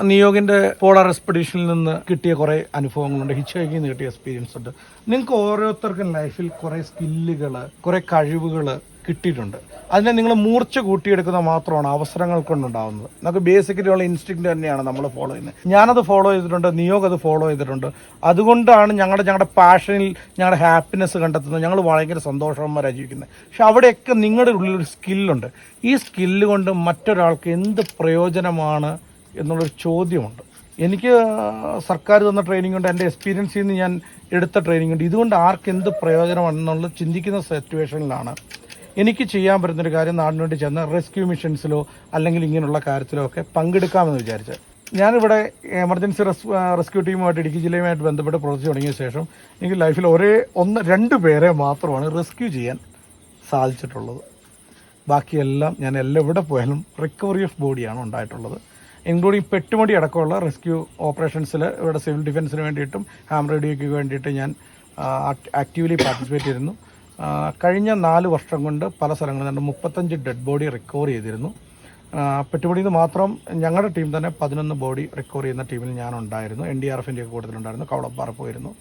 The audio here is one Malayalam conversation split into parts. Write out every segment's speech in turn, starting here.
നിയോഗിന്റെ പോളാർ എക്സ്പെഡീഷനിൽ നിന്ന് കിട്ടിയ കുറെ അനുഭവങ്ങളുണ്ട്, ഹിച്ച് ഹൈക്കിൽ നിന്ന് കിട്ടിയ എക്സ്പീരിയൻസ് ഉണ്ട്. നിങ്ങൾക്ക് ഓരോരുത്തർക്കും ലൈഫിൽ കുറെ സ്കില്ലുകൾ, കുറെ കഴിവുകൾ കിട്ടിയിട്ടുണ്ട്. അതിനെ നിങ്ങൾ മൂർച്ച കൂട്ടിയെടുക്കുന്ന മാത്രമാണ് അവസരങ്ങൾ കൊണ്ടുണ്ടാവുന്നത്. നമുക്ക് ബേസിക്കലി ഉള്ള ഇൻസ്റ്റിങ്ക്റ്റ് തന്നെയാണ് നമ്മൾ ഫോളോ ചെയ്യുന്നത്. ഞാനത് ഫോളോ ചെയ്തിട്ടുണ്ട്, നിയോഗ് അത് ഫോളോ ചെയ്തിട്ടുണ്ട്. അതുകൊണ്ടാണ് ഞങ്ങളുടെ പാഷനിൽ ഞങ്ങളുടെ ഹാപ്പിനെസ് കണ്ടെത്തുന്നത്. ഞങ്ങൾ ഭയങ്കര സന്തോഷവന്മാരായി ജീവിക്കുന്നത്. പക്ഷെ അവിടെയൊക്കെ നിങ്ങളുടെ ഉള്ളിലൊരു സ്കില്ലുണ്ട്. ഈ സ്കില്ല് കൊണ്ട് മറ്റൊരാൾക്ക് എന്ത് പ്രയോജനമാണ് എന്നുള്ളൊരു ചോദ്യമുണ്ട്. എനിക്ക് സർക്കാർ തന്ന ട്രെയിനിങ് കൊണ്ട്, എൻ്റെ എക്സ്പീരിയൻസിൽ നിന്ന് ഞാൻ എടുത്ത ട്രെയിനിങ് ഉണ്ട്. ഇതുകൊണ്ട് ആർക്ക് എന്ത് പ്രയോജനമാണെന്നുള്ളത് ചിന്തിക്കുന്ന സിറ്റുവേഷനിലാണ് എനിക്ക് ചെയ്യാൻ പറ്റുന്നൊരു കാര്യം നാടിന് വേണ്ടി ചെന്ന് റെസ്ക്യൂ മിഷൻസിലോ അല്ലെങ്കിൽ ഇങ്ങനെയുള്ള കാര്യത്തിലോ ഒക്കെ പങ്കെടുക്കാമെന്ന് വിചാരിച്ചത്. ഞാനിവിടെ എമർജൻസി റെസ്ക്യൂ ടീമുമായിട്ട് ഇടുക്കി ജില്ലയുമായിട്ട് ബന്ധപ്പെട്ട് പ്രവർത്തിച്ച് തുടങ്ങിയ ശേഷം എനിക്ക് ലൈഫിൽ രണ്ട് പേരെ മാത്രമാണ് റെസ്ക്യൂ ചെയ്യാൻ സാധിച്ചിട്ടുള്ളത്. ബാക്കിയെല്ലാം ഞാൻ എവിടെ പോയാലും റിക്കവറി ഓഫ് ബോഡിയാണ് ഉണ്ടായിട്ടുള്ളത്. ഇൻക്ലൂഡിങ് പെട്ടുമടി അടക്കമുള്ള റെസ്ക്യൂ ഓപ്പറേഷൻസിൽ ഇവിടെ സിവിൽ ഡിഫൻസിന് വേണ്ടിയിട്ടും ഹാം റേഡിയോയ്ക്ക് വേണ്ടിയിട്ട് ഞാൻ ആക്റ്റീവ്ലി പാർട്ടിസിപ്പേറ്റ് ചെയ്തിരുന്നു. കഴിഞ്ഞ 4 വർഷം കൊണ്ട് പല സ്ഥലങ്ങളിൽ നിന്ന് 35 ഡെഡ് ബോഡി റിക്കവർ ചെയ്തിരുന്നു. പെട്ടുമടിയിൽ നിന്ന് മാത്രം ഞങ്ങളുടെ ടീം തന്നെ 11 ബോഡി റിക്കവർ ചെയ്യുന്ന ടീമിൽ ഞാനുണ്ടായിരുന്നു. NDRFൻ്റെ കൂട്ടത്തിലുണ്ടായിരുന്നു. കവളപ്പാറ പോയിരുന്നു.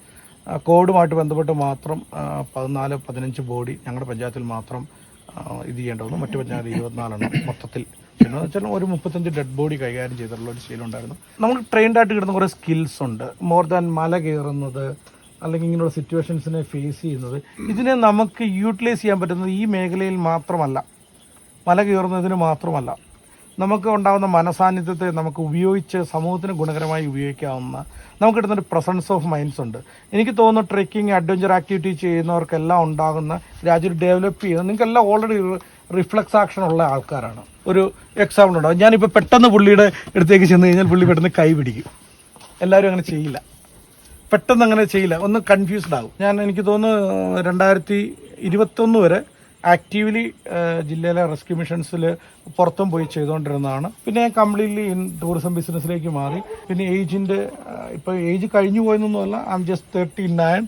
കോവിഡുമായിട്ട് ബന്ധപ്പെട്ട് മാത്രം 14-15 ബോഡി ഞങ്ങളുടെ പഞ്ചായത്തിൽ മാത്രം ഇത് ചെയ്യേണ്ടി വന്നു. മറ്റു പഞ്ചായത്തിൽ 24 മൊത്തത്തിൽ. എന്ന് വെച്ചാൽ ഒരു 35 ഡെഡ് ബോഡി കൈകാര്യം ചെയ്തിട്ടുള്ള ഒരു ശീലം ഉണ്ടായിരുന്നു. നമുക്ക് ട്രെയിൻഡ് ആയിട്ട് കിട്ടുന്ന കുറേ സ്കിൽസ് ഉണ്ട്. മോർ ദാൻ മല കയറുന്നത് അല്ലെങ്കിൽ ഇങ്ങനെയുള്ള സിറ്റുവേഷൻസിനെ ഫേസ് ചെയ്യുന്നത്, ഇതിനെ നമുക്ക് യൂട്ടിലൈസ് ചെയ്യാൻ പറ്റുന്നത് ഈ മേഖലയിൽ മാത്രമല്ല, മല കയറുന്നതിന് മാത്രമല്ല. നമുക്ക് ഉണ്ടാകുന്ന മനസാന്നിധ്യത്തെ നമുക്ക് ഉപയോഗിച്ച് സമൂഹത്തിന് ഗുണകരമായി ഉപയോഗിക്കാവുന്ന നമുക്ക് കിട്ടുന്നൊരു പ്രസൻസ് ഓഫ് മൈൻഡ്സ് ഉണ്ട്. എനിക്ക് തോന്നുന്നു ട്രെക്കിംഗ്, അഡ്വഞ്ചർ ആക്ടിവിറ്റി ചെയ്യുന്നവർക്കെല്ലാം ഉണ്ടാകുന്ന രാജ്യം ഡെവലപ്പ് ചെയ്യുന്നത് നിങ്ങൾക്കെല്ലാം ഓൾറെഡി റിഫ്ലക്സ് ആക്ഷൻ ഉള്ള ആൾക്കാരാണ്. ഒരു എക്സാമ്പിൾ ഉണ്ടാവും. ഞാനിപ്പോൾ പെട്ടെന്ന് പുള്ളിയുടെ അടുത്തേക്ക് ചെന്ന് കഴിഞ്ഞാൽ പുള്ളി പെട്ടെന്ന് കൈ പിടിക്കും. എല്ലാവരും അങ്ങനെ ചെയ്യില്ല, പെട്ടെന്ന് അങ്ങനെ ചെയ്യില്ല, ഒന്ന് കൺഫ്യൂസ്ഡ് ആകും. എനിക്ക് തോന്നുന്നു 2021 വരെ ആക്റ്റീവ്ലി ജില്ലയിലെ റെസ്ക്യൂ മിഷൻസിൽ പുറത്തും പോയി ചെയ്തുകൊണ്ടിരുന്നതാണ്. പിന്നെ ഞാൻ കംപ്ലീറ്റ്ലി ടൂറിസം ബിസിനസ്സിലേക്ക് മാറി. പിന്നെ ഇപ്പോൾ ഏജ് കഴിഞ്ഞു പോയെന്നൊന്നുമല്ല, ഐ എം ജസ്റ്റ് 39.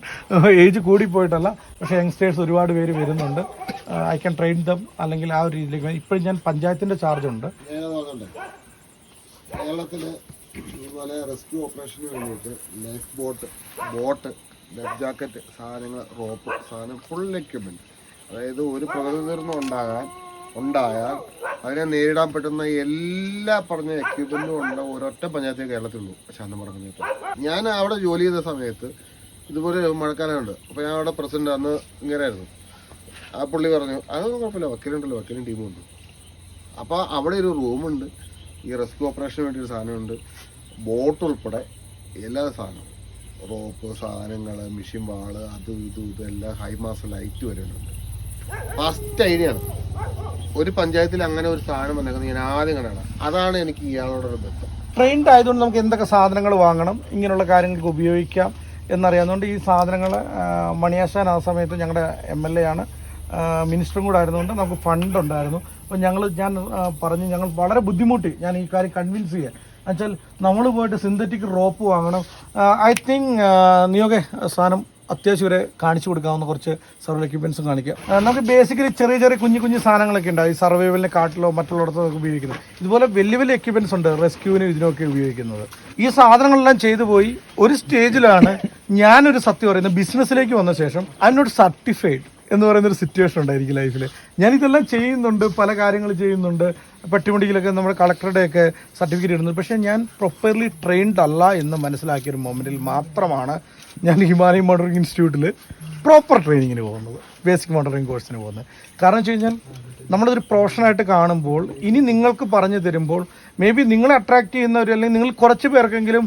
ഏജ് കൂടിപ്പോയിട്ടല്ല, പക്ഷേ യങ്സ്റ്റേഴ്സ് ഒരുപാട് പേര് വരുന്നുണ്ട്. ഐ ക്യാൻ ട്രെയിൻ ദം, അല്ലെങ്കിൽ ആ ഒരു രീതിയിലേക്ക്. ഇപ്പോഴും ഞാൻ പഞ്ചായത്തിൻ്റെ ചാർജുണ്ട്. കേരളത്തിൽ ഇതുപോലെ റെസ്ക്യൂ ഓപ്പറേഷന് വേണ്ടിയിട്ട് ലൈഫ് ബോട്ട്, ലൈഫ് ജാക്കറ്റ്, സാധനങ്ങൾ, റോപ്പ്, സാധനം, ഫുൾ എക്യുപ്മെൻറ്റ്. അതായത് ഒരു പ്രകൃതി ദുരന്തം ഉണ്ടായാൽ അതിനെ നേരിടാൻ പറ്റുന്ന എല്ലാ പറഞ്ഞ എക്യുപ്മെൻറ്റും ഉള്ള ഒരൊറ്റ പഞ്ചായത്തേ കേരളത്തിലുള്ളൂ, ശാന്തമറ പഞ്ചായത്ത്. ഞാൻ അവിടെ ജോലി ചെയ്ത സമയത്ത് ഇതുപോലെ മഴക്കാലമുണ്ട്. അപ്പോൾ ഞാൻ അവിടെ പ്രസിഡന്റ് അന്ന് ഇങ്ങനെയായിരുന്നു. ആ പുള്ളി പറഞ്ഞു, അതൊന്നും കുഴപ്പമില്ല, വക്കീലുണ്ടല്ലോ, വക്കീലും ടീമുണ്ട്. അപ്പോൾ അവിടെ ഒരു റൂമുണ്ട്, ഈ റെസ്ക്യൂ ഓപ്പറേഷന് വേണ്ടി ഒരു സാധനമുണ്ട്, ബോട്ട് ഉൾപ്പെടെ എല്ലാ സാധനവും, റോപ്പ്, സാധനങ്ങൾ, മിഷീൻ വാള്, ഇതെല്ലാം ഹൈമാസ് ലൈറ്റ് വരുന്നുണ്ട്. ഫസ്റ്റ് ഐഡിയ ആണ് ഒരു പഞ്ചായത്തിൽ അങ്ങനെ ഒരു സാധനം വന്നേക്കുന്നത് ഞാൻ ആദ്യം കണ്ടാണ്. അതാണ് എനിക്ക് ഇയാളോടൊരു ബന്ധം. ട്രെയിൻഡ് ആയതുകൊണ്ട് നമുക്ക് എന്തൊക്കെ സാധനങ്ങൾ വാങ്ങണം, ഇങ്ങനെയുള്ള കാര്യങ്ങൾക്ക് ഉപയോഗിക്കാം എന്നറിയാവുന്നതുകൊണ്ട് ഈ സാധനങ്ങൾ മണിയാശാൻ ആ സമയത്ത് ഞങ്ങളുടെ MLA ആണ്, മിനിസ്റ്ററും കൂടെ ആയിരുന്നുകൊണ്ട് നമുക്ക് ഫണ്ട് ഉണ്ടായിരുന്നു. അപ്പോൾ ഞാൻ പറഞ്ഞു, ഞങ്ങൾ വളരെ ബുദ്ധിമുട്ടി ഞാൻ ഈ കാര്യം കൺവിൻസ് ചെയ്യാൻ. എന്നുവെച്ചാൽ നമ്മൾ പോയിട്ട് സിന്തറ്റിക് റോപ്പ് വാങ്ങണം. ഐ തിങ്ക് നിയോഗ സാധനം അത്യാവശ്യം വരെ കാണിച്ചു കൊടുക്കാവുന്ന കുറച്ച് സർവൈവൽ എക്യുപ്മെൻസും കാണിക്കാം. നമുക്ക് ബേസിക്കലി ചെറിയ കുഞ്ഞു സാധനങ്ങളൊക്കെ ഉണ്ട്. ഈ സർവൈവലിന് കാട്ടിലോ മറ്റുള്ളിടത്തോ നമുക്ക് ഉപയോഗിക്കുന്നത്. ഇതുപോലെ വലിയ എക്യുപ്മെൻസ് ഉണ്ട് റെസ്ക്യൂവിനും ഇതിനൊക്കെ ഉപയോഗിക്കുന്നത്. ഈ സാധനങ്ങളെല്ലാം ചെയ്തു പോയി ഒരു സ്റ്റേജിലാണ് ഞാനൊരു സത്യം പറയുന്നത്, ബിസിനസ്സിലേക്ക് വന്ന ശേഷം ഐ എം നോട്ട് സർട്ടിഫൈഡ് എന്ന് പറയുന്നൊരു സിറ്റുവേഷൻ ഉണ്ടായിരിക്കും ലൈഫിൽ. ഞാനിതെല്ലാം ചെയ്യുന്നുണ്ട്, പല കാര്യങ്ങൾ ചെയ്യുന്നുണ്ട്. പെട്ടിമുടിയിലൊക്കെ നമ്മുടെ കളക്ടറുടെയൊക്കെ സർട്ടിഫിക്കറ്റ് ഇടുന്നുണ്ട്. പക്ഷേ ഞാൻ പ്രോപ്പർലി ട്രെയിൻഡ് അല്ല എന്ന് മനസ്സിലാക്കിയൊരു മൊമെൻറ്റിൽ മാത്രമാണ് ഞാൻ ഹിമാലയൻ മോട്ടറിംഗ് ഇൻസ്റ്റിറ്റ്യൂട്ടിൽ പ്രോപ്പർ ട്രെയിനിങ്ങിന് പോകുന്നത്, ബേസിക് മോട്ടറിംഗ് കോഴ്സിന് പോകുന്നത്. കാരണം വെച്ച് കഴിഞ്ഞാൽ നമ്മളതൊരു പ്രൊഫഷനായിട്ട് കാണുമ്പോൾ, ഇനി നിങ്ങൾക്ക് പറഞ്ഞു തരുമ്പോൾ മേ ബി നിങ്ങളെ അട്രാക്ട് ചെയ്യുന്നവർ, അല്ലെങ്കിൽ നിങ്ങൾ കുറച്ച് പേർക്കെങ്കിലും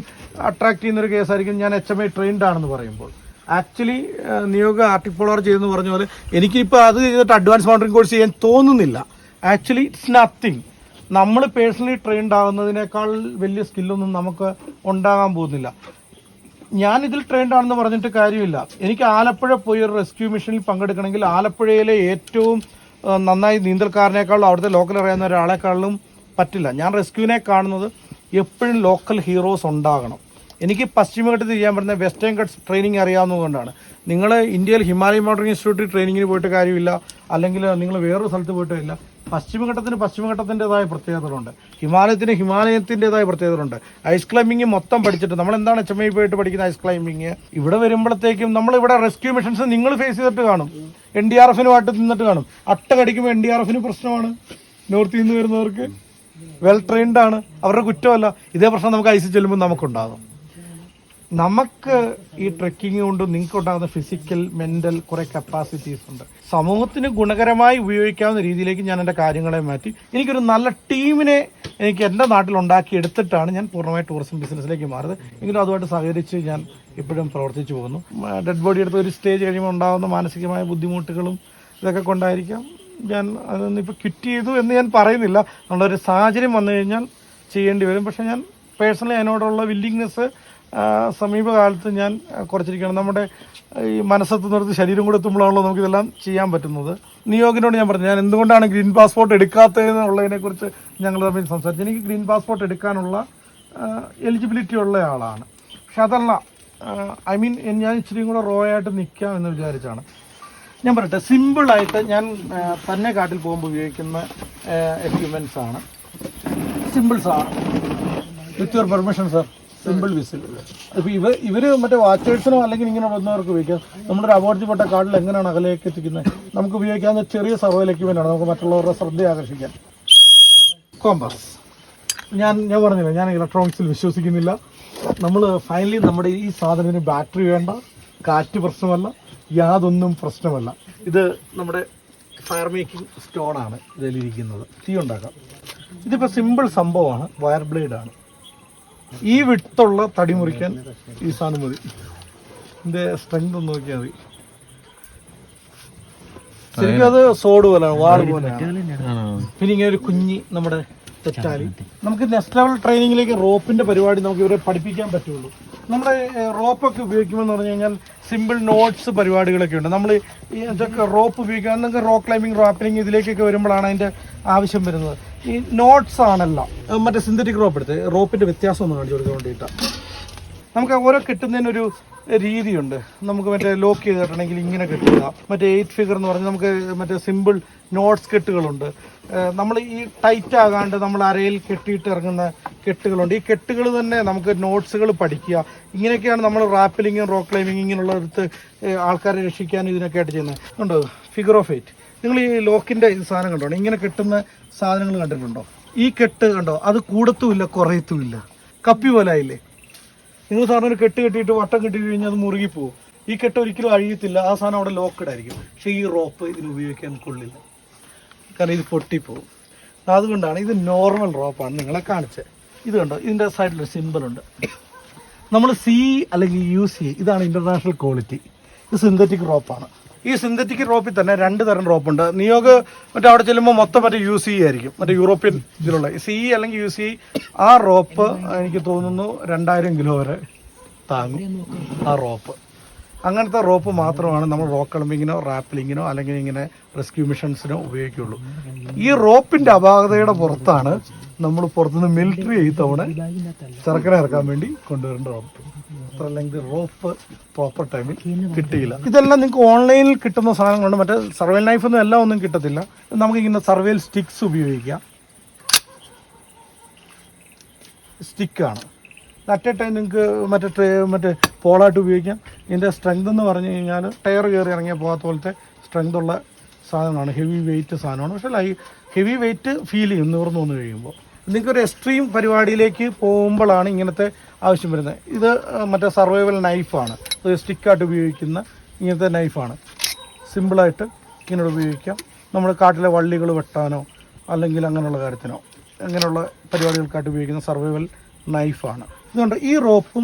അട്രാക്ട് ചെയ്യുന്നൊരു കേസായിരിക്കും ഞാൻ HMI ട്രെയിൻഡ് ആണെന്ന് പറയുമ്പോൾ. ആക്ച്വലി നിയോഗ ആർട്ടിക് ചെയ്തെന്ന് പറഞ്ഞ പോലെ എനിക്കിപ്പോൾ അത് ചെയ്തിട്ട് അഡ്വാൻസ് മോട്ടറിംഗ് കോഴ്സ് ചെയ്യാൻ തോന്നുന്നില്ല. Actually it's nothing. നമ്മൾ പേഴ്സണലി ട്രെയിൻഡ് ആകുന്നതിനേക്കാൾ വലിയ സ്കില്ലൊന്നും നമുക്ക് ഉണ്ടാകാൻ പോകുന്നില്ല. ഞാനിതിൽ ട്രെയിൻഡ് ആണെന്ന് പറഞ്ഞിട്ട് കാര്യമില്ല. എനിക്ക് ആലപ്പുഴ പോയി ഒരു റെസ്ക്യൂ മിഷനിൽ പങ്കെടുക്കണമെങ്കിൽ ആലപ്പുഴയിലെ ഏറ്റവും നന്നായി നീന്തൽക്കാരനേക്കാളും അവിടുത്തെ ലോക്കൽ അറിയാവുന്ന ഒരാളെക്കാളും പറ്റില്ല. ഞാൻ റെസ്ക്യൂവിനെ കാണുന്നത് എപ്പോഴും ലോക്കൽ ഹീറോസ് ഉണ്ടാകണം. എനിക്ക് പശ്ചിമഘട്ടത്തിൽ ചെയ്യാൻ പറ്റുന്ന വെസ്റ്റേൺ ഗട്ട്സ് ട്രെയിനിങ് അറിയാവുന്നതുകൊണ്ടാണ്. നിങ്ങൾ ഇന്ത്യയിൽ ഹിമാലയൻ മോട്ടറിംഗ് ഇൻസ്റ്റിറ്റ്യൂട്ടിൽ ട്രെയിനിങ്ങിന് പോയിട്ട് കാര്യമില്ല, അല്ലെങ്കിൽ നിങ്ങൾ വേറൊരു സ്ഥലത്ത് പോയിട്ടില്ല. പശ്ചിമഘട്ടത്തിന് പശ്ചിമഘട്ടത്തിൻ്റെതായ പ്രത്യേകതകളുണ്ട്, ഹിമാലയത്തിന് ഹിമാലയത്തിൻ്റെതായ പ്രത്യേകതകളുണ്ട്. ഐസ് ക്ലൈമ്പിങ് മൊത്തം പഠിച്ചിട്ട് നമ്മളെന്താണ് HMI പോയിട്ട് പഠിക്കുന്ന ഐസ് ക്ലൈമ്പിങ്, ഇവിടെ വരുമ്പോഴത്തേക്കും നമ്മളിവിടെ റെസ്ക്യൂ മിഷൻസ് നിങ്ങൾ ഫേസ് ചെയ്തിട്ട് കാണും, NDRFനുമായിട്ട് നിന്നിട്ട് കാണും. അട്ട കടിക്കുമ്പോൾ NDRFന് പ്രശ്നമാണ്, നോർത്തിൽ നിന്ന് വരുന്നവർക്ക് വെൽ ട്രെയിൻഡ് ആണ്, അവരുടെ കുറ്റമല്ല. ഇതേ പ്രശ്നം നമുക്ക് ഐസിൽ ചെല്ലുമ്പോൾ നമുക്കുണ്ടാകും. നമുക്ക് ഈ ട്രെക്കിങ് കൊണ്ട് നിങ്ങൾക്ക് ഉണ്ടാകുന്ന ഫിസിക്കൽ മെന്റൽ കുറെ കപ്പാസിറ്റീസ് ഉണ്ട്. സമൂഹത്തിന് ഗുണകരമായി ഉപയോഗിക്കാവുന്ന രീതിയിലേക്ക് ഞാൻ എൻ്റെ കാര്യങ്ങളെ മാറ്റി എനിക്കൊരു നല്ല ടീമിനെ എനിക്ക് എൻ്റെ നാട്ടിൽ ഉണ്ടാക്കി എടുത്തിട്ടാണ് ഞാൻ പൂർണ്ണമായി ടൂറിസം ബിസിനസ്സിലേക്ക് മാറിയത്. എങ്കിലും അതുമായിട്ട് സഹകരിച്ച് ഞാൻ ഇപ്പോഴും പ്രവർത്തിച്ചു പോകുന്നു. ഡെഡ് ബോഡി എടുത്ത് ഒരു സ്റ്റേജ് കഴിയുമ്പോൾ ഉണ്ടാകുന്ന മാനസികമായ ബുദ്ധിമുട്ടുകളും ഇതൊക്കെ കൊണ്ടായിരിക്കാം ഞാൻ അതൊന്നും ഇപ്പോൾ ക്വിറ്റ് ചെയ്തു എന്ന് ഞാൻ പറയുന്നില്ല. നമ്മളൊരു സാഹചര്യം വന്നു കഴിഞ്ഞാൽ ചെയ്യേണ്ടി വരും. പക്ഷേ ഞാൻ പേഴ്സണലി അതിനോടുള്ള വില്ലിങ്നെസ് സമീപകാലത്ത് ഞാൻ കുറച്ചിരിക്കണം. നമ്മുടെ ഈ മനസ്സത്ത് നിർത്തി ശരീരം കൂടെ എത്തുമ്പോഴാണല്ലോ നമുക്കിതെല്ലാം ചെയ്യാൻ പറ്റുന്നത്. നിയോഗിനോട് ഞാൻ പറഞ്ഞു, ഞാൻ എന്തുകൊണ്ടാണ് ഗ്രീൻ പാസ്പോർട്ട് എടുക്കാത്തതെന്നുള്ളതിനെക്കുറിച്ച് ഞങ്ങൾ തമ്മിൽ സംസാരിച്ചു. എനിക്ക് ഗ്രീൻ പാസ്പോർട്ട് എടുക്കാനുള്ള എലിജിബിലിറ്റി ഉള്ള ആളാണ്. പക്ഷെ അതല്ല, ഞാൻ ഇച്ചിരി കൂടെ റോ ആയിട്ട് നിൽക്കാം എന്ന് വിചാരിച്ചാണ്. ഞാൻ പറയട്ടെ, സിമ്പിളായിട്ട് ഞാൻ തന്നെ കാട്ടിൽ പോകുമ്പോൾ ഉപയോഗിക്കുന്ന എക്യുപ്മെൻറ്റ്സ് ആണ്. സിമ്പിൾസാണ്. With your permission sir, simple whistle. ഇപ്പോൾ ഇവർ മറ്റേ വാച്ചേഴ്സിനോ അല്ലെങ്കിൽ ഇങ്ങനെ വന്നവർക്ക് ഉപയോഗിക്കാം. നമ്മുടെ ഒരു അപകടത്തിൽപ്പെട്ട കാട്ടിൽ എങ്ങനെയാണ് അകലേക്ക് എത്തിക്കുന്നത്, നമുക്ക് ഉപയോഗിക്കാവുന്ന ചെറിയ സർവൈൽ എക്യുപ്മെൻ്റ് ആണ്, നമുക്ക് മറ്റുള്ളവരുടെ ശ്രദ്ധ ആകർഷിക്കാൻ. കോമ്പസ്. ഞാൻ പറഞ്ഞില്ല, ഞാൻ ഇലക്ട്രോണിക്സിൽ വിശ്വസിക്കുന്നില്ല. നമ്മൾ ഫൈനലി നമ്മുടെ ഈ സാധനത്തിന് ബാറ്ററി വേണ്ട, കാറ്റ് പ്രശ്നമല്ല, യാതൊന്നും പ്രശ്നമല്ല. ഇത് നമ്മുടെ ഫയർ മേക്കിംഗ് സ്റ്റോണാണ് ഇതിലിരിക്കുന്നത്, തീ ഉണ്ടാക്കാം. ഇതിപ്പോൾ സിമ്പിൾ സംഭവമാണ്, വയർ ബ്ലേഡാണ്. ഈ വിട്ടുള്ള തടി മുറിക്കാൻ ഈ സാധനം മതി. ഇതിൻ്റെ സ്ട്രെങ്ത് ഒന്ന് നോക്കിയാൽ മതി. ശരിക്കും അത് സോഡ് പോലെയാണ്, വാൾ പോലെയാണ്. പിന്നെ ഇങ്ങനെ ഒരു കുഞ്ഞി നമ്മുടെ തെറ്റാലി. നമുക്ക് നെക്സ്റ്റ് ലെവൽ ട്രെയിനിങ്ങിലേക്ക് റോപ്പിന്റെ പരിപാടി നമുക്ക് ഇവരെ പഠിപ്പിക്കാൻ പറ്റുള്ളൂ. നമ്മുടെ റോപ്പൊക്കെ ഉപയോഗിക്കുമ്പോൾ എന്ന് പറഞ്ഞു കഴിഞ്ഞാൽ സിമ്പിൾ നോട്ട്സ് പരിപാടികളൊക്കെ ഉണ്ട്. നമ്മൾ ഈ ഇതൊക്കെ റോപ്പ് ഉപയോഗിക്കുക, എന്നൊക്കെ റോക്ക് ക്ലൈമ്പിംഗ്, റാപ്പിലിംഗ് ഇതിലേക്കൊക്കെ വരുമ്പോഴാണ് അതിൻ്റെ ആവശ്യം വരുന്നത്. ഈ നോട്ട്സ് ആണല്ലോ. മറ്റേ സിന്തറ്റിക് റോപ്പ് എടുത്ത് റോപ്പിൻ്റെ വ്യത്യാസം ഒന്ന് കാണിച്ചു കൊടുക്കാൻ വേണ്ടിയിട്ടാണ്. നമുക്ക് ഓരോ കെട്ടുന്നതിനൊരു രീതിയുണ്ട്. നമുക്ക് മറ്റേ ലോക്ക് ചെയ്തിട്ടുണ്ടെങ്കിൽ ഇങ്ങനെ കെട്ടുക, മറ്റേ 8 ഫിഗർ എന്ന് പറഞ്ഞാൽ നമുക്ക് മറ്റേ സിമ്പിൾ നോട്ട്സ് കെട്ടുകളുണ്ട്. നമ്മൾ ഈ ടൈറ്റ് ആകാണ്ട് നമ്മൾ അരയിൽ കെട്ടിയിട്ട് ഇറങ്ങുന്ന കെട്ടുകളുണ്ട്. ഈ കെട്ടുകൾ തന്നെ നമുക്ക് നോട്ട്സുകൾ പഠിക്കുക. ഇങ്ങനെയൊക്കെയാണ് നമ്മൾ റാപ്പിലിങ്ങും റോക്ക് ക്ലൈമ്പിങ് ഇങ്ങനെയുള്ളടുത്ത് ആൾക്കാരെ രക്ഷിക്കാനും ഇതിനൊക്കെ ആയിട്ട് ചെയ്യുന്നത്. ഉണ്ടോ ഫിഗർ ഓഫ് 8? നിങ്ങൾ ഈ ലോക്കിൻ്റെ സാധനം കണ്ടോ, ഇങ്ങനെ കെട്ടുന്ന സാധനങ്ങൾ കണ്ടിട്ടുണ്ടോ? ഈ കെട്ട് കണ്ടോ, അത് കൂടത്തുമില്ല കുറയത്തുമില്ല, കപ്പി പോലെ ആയില്ലേ. നിങ്ങൾ സാറിന് ഒരു കെട്ട് കെട്ടിയിട്ട് വട്ടം കെട്ടി കഴിഞ്ഞാൽ അത് മുറുകിപ്പോവും. ഈ കെട്ട് ഒരിക്കലും അഴിയത്തില്ല, ആ സാധനം അവിടെ ലോക്കഡ് ആയിരിക്കും. പക്ഷേ ഈ റോപ്പ് ഇതിന് ഉപയോഗിക്കാൻ കൊള്ളില്ല, കാരണം ഇത് പൊട്ടിപ്പോവും. അതുകൊണ്ടാണ് ഇത് നോർമൽ റോപ്പാണ് നിങ്ങളെ കാണിച്ചത്. ഇത് കണ്ടോ, ഇതിൻ്റെ സൈഡിലൊരു സിമ്പിളുണ്ട്. നമ്മൾ CE അല്ലെങ്കിൽ UCE, ഇതാണ് ഇൻ്റർനാഷണൽ ക്വാളിറ്റി. ഇത് സിന്തറ്റിക് റോപ്പാണ്. ഈ സിന്തറ്റിക് റോപ്പിൽ തന്നെ 2 തരം റോപ്പുണ്ട്. നിയോഗ് മറ്റേ അവിടെ ചെല്ലുമ്പോൾ മൊത്തം മറ്റേ UCE ആയിരിക്കും, മറ്റേ യൂറോപ്യൻ ഇതിലുള്ള. CE അല്ലെങ്കിൽ UCE ആ റോപ്പ് എനിക്ക് തോന്നുന്നു 2000 കിലോ വരെ താങ്ങും ആ റോപ്പ്. അങ്ങനത്തെ റോപ്പ് മാത്രമാണ് നമ്മൾ റോക്ക് ക്ലൈമ്പിങ്ങിനോ റാപ്പിലിങ്ങിനോ അല്ലെങ്കിൽ ഇങ്ങനെ റെസ്ക്യൂ മിഷൻസിനോ ഉപയോഗിക്കുള്ളൂ. ഈ റോപ്പിന്റെ അപാകതയുടെ പുറത്താണ് നമ്മൾ പുറത്തുനിന്ന് മിലിറ്ററി ഈ തവണ ചെറുക്കനെ ഇറക്കാൻ വേണ്ടി കൊണ്ടുവരേണ്ട റോപ്പ്. അത്ര ലെങ്ത് റോപ്പ് പ്രോപ്പർ ടൈമിൽ കിട്ടിയില്ല. ഇതെല്ലാം നിങ്ങൾക്ക് ഓൺലൈനിൽ കിട്ടുന്ന സാധനങ്ങളുണ്ട്. മറ്റേ സർവൈൽ നൈഫൊന്നും എല്ലാം ഒന്നും കിട്ടത്തില്ല. നമുക്കിങ്ങനെ സർവൈൽ സ്റ്റിക്സ് ഉപയോഗിക്കാം. സ്റ്റിക്കാണ്. അറ്റ് എ ടൈം നിങ്ങൾക്ക് മറ്റേ പോളായിട്ട് ഉപയോഗിക്കാം. ഇതിൻ്റെ സ്ട്രെങ്ത് എന്ന് പറഞ്ഞു കഴിഞ്ഞാൽ ടയർ കയറി ഇറങ്ങിയാൽ പോകാത്ത പോലത്തെ സ്ട്രെങ്ത് ഉള്ള സാധനമാണ്. ഹെവി വെയിറ്റ് സാധനമാണ്. പക്ഷേ ഹെവി വെയിറ്റ് ഫീൽ ചെയ്യും നിവർന്നു വന്നു കഴിയുമ്പോൾ. നിങ്ങൾക്കൊരു എക്സ്ട്രീം പരിപാടിയിലേക്ക് പോകുമ്പോഴാണ് ഇങ്ങനത്തെ ആവശ്യം വരുന്നത്. ഇത് മറ്റേ സർവൈവൽ നൈഫാണ്. ഒരു സ്റ്റിക്കായിട്ട് ഉപയോഗിക്കുന്ന ഇങ്ങനത്തെ നൈഫാണ്. സിമ്പിളായിട്ട് ഇങ്ങനെ ഉപയോഗിക്കാം. നമ്മൾ കാട്ടിലെ വള്ളികൾ വെട്ടാനോ അല്ലെങ്കിൽ അങ്ങനെയുള്ള കാര്യത്തിനോ അങ്ങനെയുള്ള പരിപാടികൾക്കായിട്ട് ഉപയോഗിക്കുന്ന സർവൈവൽ നൈഫാണ്. ഇതുകൊണ്ട് ഈ റോപ്പും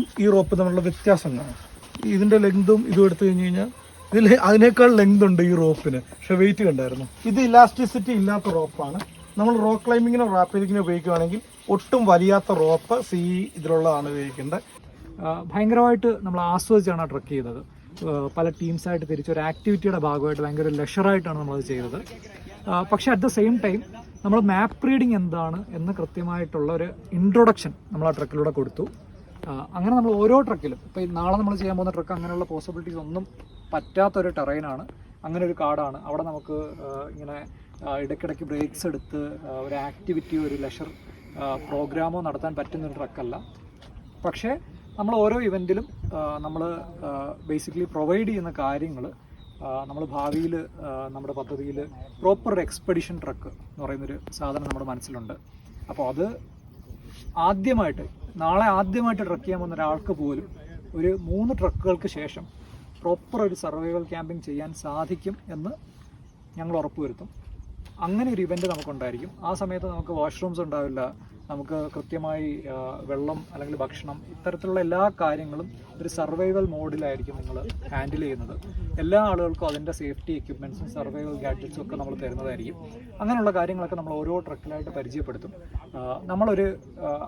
തമ്മിലുള്ള വ്യത്യാസം കാണാം. ഇതിൻ്റെ ലെങ്തും ഇതും എടുത്തു കഴിഞ്ഞ് കഴിഞ്ഞാൽ ഇതിൽ അതിനേക്കാൾ ലെങ്ത് ഉണ്ട് ഈ റോപ്പിന്. പക്ഷെ വെയിറ്റ് കണ്ടായിരുന്നു. ഇത് ഇലാസ്റ്റിസിറ്റി ഇല്ലാത്ത റോപ്പാണ്. നമ്മൾ റോക്ക് ക്ലൈമ്പിങ്ങിനോ റാപ്പിലിങ്ങിനോ ഉപയോഗിക്കുകയാണെങ്കിൽ ഒട്ടും വലിയാത്ത റോപ്പ് CE ഇതിലുള്ളതാണ് ഉപയോഗിക്കേണ്ടത്. ഭയങ്കരമായിട്ട് നമ്മൾ ആസ്വദിച്ചാണ് ട്രക്ക് ചെയ്തത്. പല ടീംസായിട്ട് തിരിച്ച് ഒരു ആക്ടിവിറ്റിയുടെ ഭാഗമായിട്ട് ഭയങ്കര ലഷറായിട്ടാണ് നമ്മളത് ചെയ്തത്. പക്ഷേ അറ്റ് ദ സെയിം ടൈം നമ്മൾ മാപ്പ് റീഡിങ് എന്താണ് എന്ന് കൃത്യമായിട്ടുള്ള ഒരു ഇൻട്രൊഡക്ഷൻ നമ്മൾ ആ ട്രക്കിലൂടെ കൊടുത്തു. അങ്ങനെ നമ്മൾ ഓരോ ട്രക്കിലും ഇപ്പോൾ നാളെ നമ്മൾ ചെയ്യാൻ പോകുന്ന ട്രക്ക് അങ്ങനെയുള്ള പോസിബിലിറ്റീസ് ഒന്നും പറ്റാത്തൊരു ടെറൈനാണ്. അങ്ങനെ ഒരു കാടാണ്. അവിടെ നമുക്ക് ഇങ്ങനെ ഇടയ്ക്കിടയ്ക്ക് ബ്രേക്സ് എടുത്ത് ഒരു ആക്ടിവിറ്റിയോ ഒരു ലെഷർ പ്രോഗ്രാമോ നടത്താൻ പറ്റുന്നൊരു ട്രക്കല്ല. പക്ഷേ നമ്മൾ ഓരോ ഇവൻറ്റിലും നമ്മൾ ബേസിക്കലി പ്രൊവൈഡ് ചെയ്യുന്ന കാര്യങ്ങൾ നമ്മൾ ഭാവിയിൽ നമ്മുടെ പദ്ധതിയിൽ പ്രോപ്പർ ഒരു എക്സ്പെഡിഷൻ ട്രക്ക് എന്ന് പറയുന്നൊരു സാധനം നമ്മുടെ മനസ്സിലുണ്ട്. അപ്പോൾ അത് നാളെ ആദ്യമായിട്ട് ട്രക്ക് ചെയ്യാൻ പോകുന്ന ഒരാൾക്ക് പോലും ഒരു 3 ട്രക്കുകൾക്ക് ശേഷം പ്രോപ്പർ ഒരു സർവൈവൽ ക്യാമ്പിംഗ് ചെയ്യാൻ സാധിക്കും എന്ന് ഞങ്ങൾ ഉറപ്പുവരുത്തും. അങ്ങനെ ഒരു ഇവൻറ്റ് നമുക്കുണ്ടായിരിക്കും. ആ സമയത്ത് നമുക്ക് വാഷ്റൂംസ് ഉണ്ടാവില്ല, നമുക്ക് കൃത്യമായി വെള്ളം അല്ലെങ്കിൽ ഭക്ഷണം ഇത്തരത്തിലുള്ള എല്ലാ കാര്യങ്ങളും ഒരു സർവൈവൽ മോഡിലായിരിക്കും നിങ്ങൾ ഹാൻഡിൽ ചെയ്യുന്നത്. എല്ലാ ആളുകൾക്കും അതിൻ്റെ സേഫ്റ്റി എക്യുപ്മെൻറ്റ്സും സർവൈവൽ ഗാഡ്ജറ്റ്സും ഒക്കെ നമ്മൾ തരുന്നതായിരിക്കും. അങ്ങനെയുള്ള കാര്യങ്ങളൊക്കെ നമ്മൾ ഓരോ ട്രക്കിലായിട്ട് പരിചയപ്പെടുത്തും. നമ്മളൊരു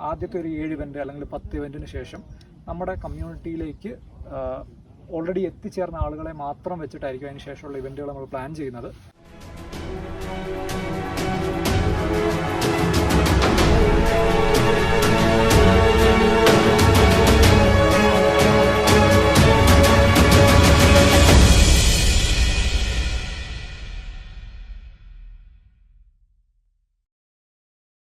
ആദ്യത്തെ ഒരു 7 ഇവൻറ്റ് അല്ലെങ്കിൽ 10 ഇവൻറ്റിന് ശേഷം നമ്മുടെ കമ്മ്യൂണിറ്റിയിലേക്ക് ഓൾറെഡി എത്തിച്ചേർന്ന ആളുകളെ മാത്രം വെച്ചിട്ടായിരിക്കും അതിന് ശേഷമുള്ള ഇവൻറ്റുകൾ നമ്മൾ പ്ലാൻ ചെയ്യുന്നത്.